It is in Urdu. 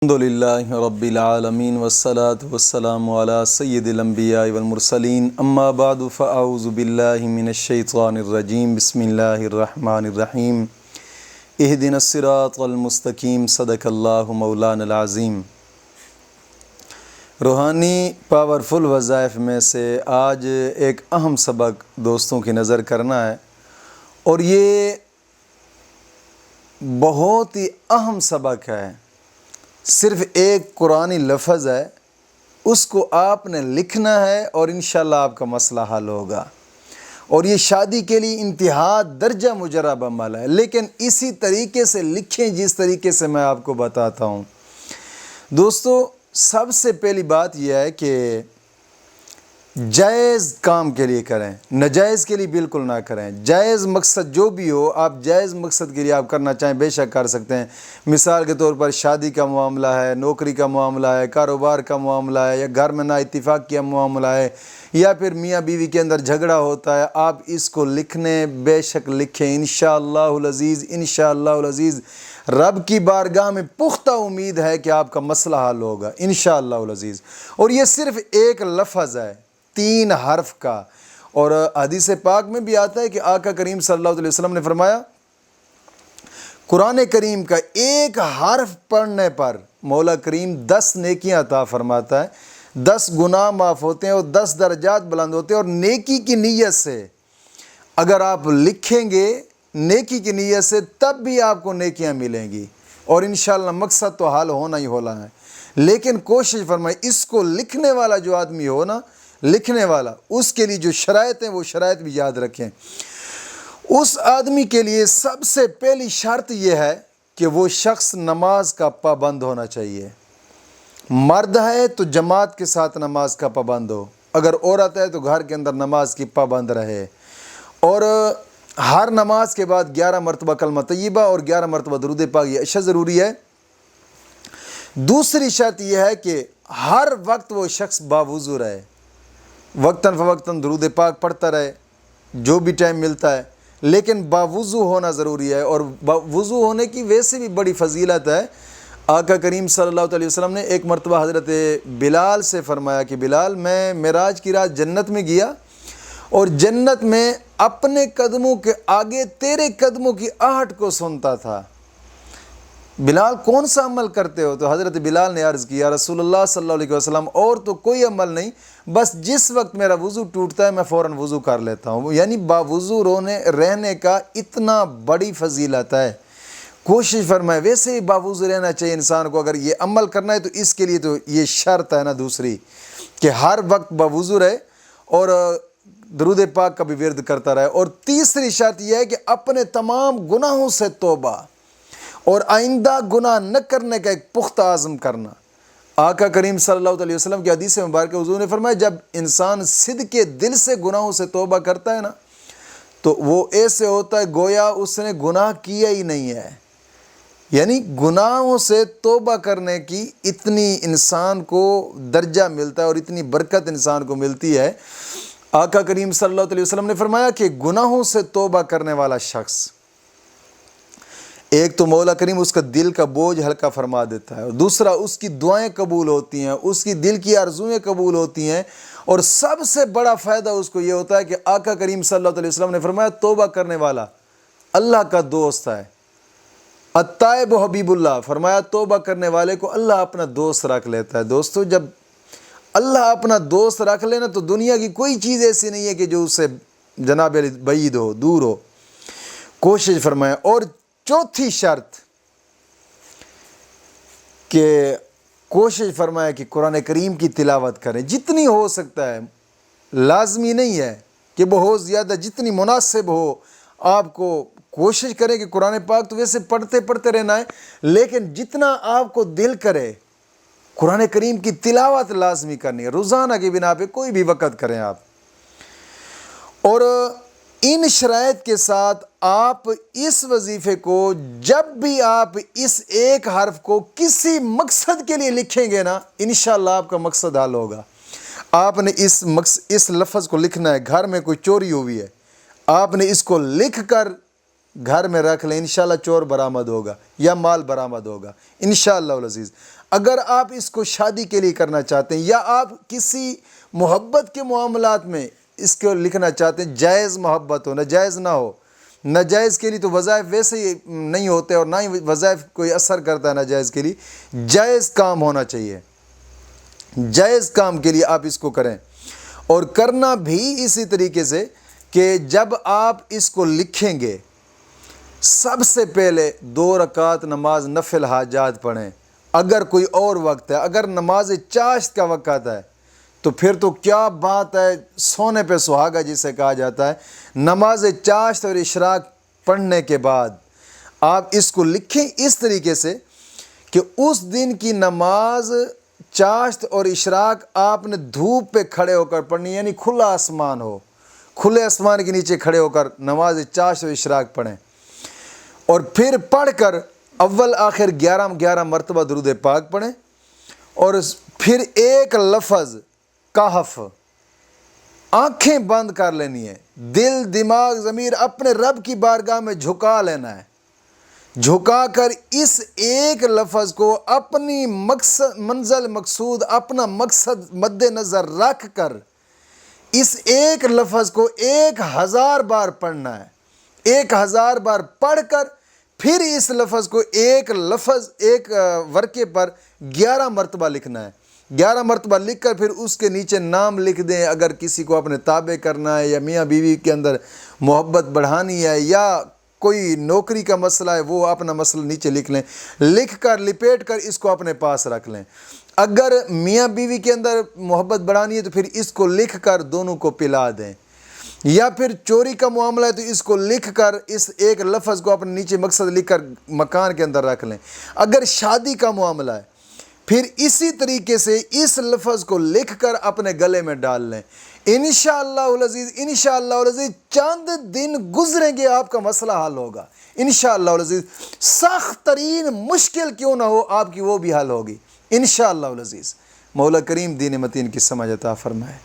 الحمدللہ رب العالمین والصلاة والسلام علی سید الانبیاء والمرسلین اما بعد فاعوذ باللہ من الشیطان الرجیم بسم اللہ الرحمن الرحیم اہدنا الصراط المستقیم صدق اللہ مولانا العظیم۔ روحانی پاورفل وظائف میں سے آج ایک اہم سبق دوستوں کی نظر کرنا ہے، اور یہ بہت ہی اہم سبق ہے۔ صرف ایک قرآنی لفظ ہے، اس کو آپ نے لکھنا ہے اور انشاءاللہ آپ کا مسئلہ حل ہوگا۔ اور یہ شادی کے لیے انتہا درجہ مجرب عمل ہے، لیکن اسی طریقے سے لکھیں جس طریقے سے میں آپ کو بتاتا ہوں۔ دوستو، سب سے پہلی بات یہ ہے کہ جائز کام کے لیے کریں، ناجائز کے لیے بالکل نہ کریں۔ جائز مقصد جو بھی ہو، آپ جائز مقصد کے لیے آپ کرنا چاہیں بے شک کر سکتے ہیں۔ مثال کے طور پر شادی کا معاملہ ہے، نوکری کا معاملہ ہے، کاروبار کا معاملہ ہے، یا گھر میں نا اتفاق کا معاملہ ہے، یا پھر میاں بیوی کے اندر جھگڑا ہوتا ہے، آپ اس کو لکھنے بے شک لکھیں۔ انشاءاللہ العزیز انشاءاللہ العزیز رب کی بارگاہ میں پختہ امید ہے کہ آپ کا مسئلہ حل ہوگا انشاءاللہ العزیز۔ اور یہ صرف ایک لفظ ہے، 3 حرف کا، اور حدیث پاک میں بھی آتا ہے کہ آقا کریم صلی اللہ علیہ وسلم نے فرمایا قرآن کریم کا ایک حرف پڑھنے پر مولا کریم 10 نیکیاں عطا فرماتا ہے، 10 گناہ معاف ہوتے ہیں اور 10 درجات بلند ہوتے ہیں۔ اور نیکی کی نیت سے اگر آپ لکھیں گے، نیکی کی نیت سے، تب بھی آپ کو نیکیاں ملیں گی، اور انشاءاللہ مقصد تو حل ہونا ہی ہونا ہے۔ لیکن کوشش فرمائیں اس کو لکھنے والا جو آدمی ہو نا، لکھنے والا، اس کے لیے جو شرائط ہیں وہ شرائط بھی یاد رکھیں۔ اس آدمی کے لیے سب سے پہلی شرط یہ ہے کہ وہ شخص نماز کا پابند ہونا چاہیے۔ مرد ہے تو جماعت کے ساتھ نماز کا پابند ہو، اگر عورت ہے تو گھر کے اندر نماز کی پابند رہے، اور ہر نماز کے بعد 11 مرتبہ کلمہ طیبہ اور 11 مرتبہ درود پاک، یہ اشد ضروری ہے۔ دوسری شرط یہ ہے کہ ہر وقت وہ شخص باوضو رہے، وقتاً فوقتاً درود پاک پڑھتا رہے جو بھی ٹائم ملتا ہے، لیکن باوضو ہونا ضروری ہے۔ اور وضو ہونے کی ویسے بھی بڑی فضیلت ہے۔ آقا کریم صلی اللہ علیہ وسلم نے ایک مرتبہ حضرت بلال سے فرمایا کہ بلال، میں معراج کی رات جنت میں گیا اور جنت میں اپنے قدموں کے آگے تیرے قدموں کی آہٹ کو سنتا تھا۔ بلال کون سا عمل کرتے ہو؟ تو حضرت بلال نے عرض کیا رسول اللہ صلی اللہ علیہ وسلم، اور تو کوئی عمل نہیں، بس جس وقت میرا وضو ٹوٹتا ہے میں فوراً وضو کر لیتا ہوں۔ یعنی باوضو رہنے کا اتنا بڑی فضیلت ہے۔ کوشش فرمائے، ویسے ہی باوضو رہنا چاہیے انسان کو، اگر یہ عمل کرنا ہے تو اس کے لیے تو یہ شرط ہے نا دوسری، کہ ہر وقت باوضو رہے اور درود پاک کا بھی ورد کرتا رہے۔ اور تیسری شرط یہ ہے کہ اپنے تمام گناہوں سے توبہ اور آئندہ گناہ نہ کرنے کا ایک پختہ عزم کرنا۔ آقا کریم صلی اللہ علیہ وسلم کی حدیث مبارکہ حضور نے فرمایا جب انسان صدق کے دل سے گناہوں سے توبہ کرتا ہے نا، تو وہ ایسے ہوتا ہے گویا اس نے گناہ کیا ہی نہیں ہے۔ یعنی گناہوں سے توبہ کرنے کی اتنی انسان کو درجہ ملتا ہے اور اتنی برکت انسان کو ملتی ہے۔ آقا کریم صلی اللہ علیہ وسلم نے فرمایا کہ گناہوں سے توبہ کرنے والا شخص، ایک تو مولا کریم اس کا دل کا بوجھ ہلکا فرما دیتا ہے، اور دوسرا اس کی دعائیں قبول ہوتی ہیں، اس کی دل کی آرزویں قبول ہوتی ہیں، اور سب سے بڑا فائدہ اس کو یہ ہوتا ہے کہ آقا کریم صلی اللہ علیہ وسلم نے فرمایا توبہ کرنے والا اللہ کا دوست ہے۔ التائب حبیب اللہ، فرمایا توبہ کرنے والے کو اللہ اپنا دوست رکھ لیتا ہے۔ دوستو، جب اللہ اپنا دوست رکھ لینا تو دنیا کی کوئی چیز ایسی نہیں ہے کہ جو اس سے جناب بعید ہو، دور ہو۔ کوشش فرمائیں۔ اور چوتھی شرط کہ کوشش فرمائے کہ قرآن کریم کی تلاوت کریں جتنی ہو سکتا ہے۔ لازمی نہیں ہے کہ بہت زیادہ، جتنی مناسب ہو آپ کو کوشش کریں کہ قرآن پاک تو ویسے پڑھتے رہنا ہے، لیکن جتنا آپ کو دل کرے قرآن کریم کی تلاوت لازمی کرنی ہے، روزانہ کی بنا پہ کوئی بھی وقت کریں آپ۔ اور ان شرائط کے ساتھ آپ اس وظیفے کو جب بھی آپ اس ایک حرف کو کسی مقصد کے لیے لکھیں گے نا، انشاءاللہ آپ کا مقصد حل ہوگا۔ آپ نے اس لفظ کو لکھنا ہے۔ گھر میں کوئی چوری ہوئی ہے، آپ نے اس کو لکھ کر گھر میں رکھ لیں، انشاءاللہ چور برآمد ہوگا یا مال برآمد ہوگا انشاءاللہ العزیز۔ اگر آپ اس کو شادی کے لیے کرنا چاہتے ہیں یا آپ کسی محبت کے معاملات میں اس کو لکھنا چاہتے ہیں، جائز محبت ہو، ناجائز نہ ہو۔ ناجائز کے لیے تو وظائف ویسے ہی نہیں ہوتے اور نہ ہی وظائف کوئی اثر کرتا ہے ناجائز کے لیے، جائز کام ہونا چاہیے۔ جائز کام کے لیے آپ اس کو کریں، اور کرنا بھی اسی طریقے سے کہ جب آپ اس کو لکھیں گے سب سے پہلے 2 رکعت نماز نفل حاجات پڑھیں۔ اگر کوئی اور وقت ہے، اگر نماز چاشت کا وقت ہے تو پھر تو کیا بات ہے، سونے پہ سہاگا جسے کہا جاتا ہے۔ نماز چاشت اور اشراق پڑھنے کے بعد آپ اس کو لکھیں اس طریقے سے کہ اس دن کی نماز چاشت اور اشراق آپ نے دھوپ پہ کھڑے ہو کر پڑھنی، یعنی کھلا آسمان ہو، کھلے آسمان کے نیچے کھڑے ہو کر نماز چاشت اور اشراق پڑھیں، اور پھر پڑھ کر اول آخر 11 مرتبہ درود پاک پڑھیں، اور پھر ایک لفظ کہف آنکھیں بند کر لینی ہے، دل دماغ ضمیر اپنے رب کی بارگاہ میں جھکا لینا ہے، جھکا کر اس ایک لفظ کو اپنی منزل مقصود، اپنا مقصد مد نظر رکھ کر اس ایک لفظ کو 1000 بار پڑھنا ہے۔ 1000 بار پڑھ کر پھر اس لفظ کو ایک ورقے پر 11 مرتبہ لکھنا ہے۔ 11 مرتبہ لکھ کر پھر اس کے نیچے نام لکھ دیں، اگر کسی کو اپنے تابع کرنا ہے یا میاں بیوی کے اندر محبت بڑھانی ہے یا کوئی نوکری کا مسئلہ ہے وہ اپنا مسئلہ نیچے لکھ لیں، لکھ کر لپیٹ کر اس کو اپنے پاس رکھ لیں۔ اگر میاں بیوی کے اندر محبت بڑھانی ہے تو پھر اس کو لکھ کر دونوں کو پلا دیں، یا پھر چوری کا معاملہ ہے تو اس کو لکھ کر اس ایک لفظ کو اپنے نیچے مقصد لکھ کر مکان کے اندر رکھ لیں۔ اگر شادی کا معاملہ ہے پھر اسی طریقے سے اس لفظ کو لکھ کر اپنے گلے میں ڈال لیں۔ انشاءاللہ العزیز، انشاءاللہ العزیز چند دن گزریں گے آپ کا مسئلہ حل ہوگا انشاءاللہ العزیز۔ سخت ترین مشکل کیوں نہ ہو آپ کی وہ بھی حل ہوگی انشاءاللہ العزیز۔ مولا کریم دین متین کی سمجھ عطا فرمائے۔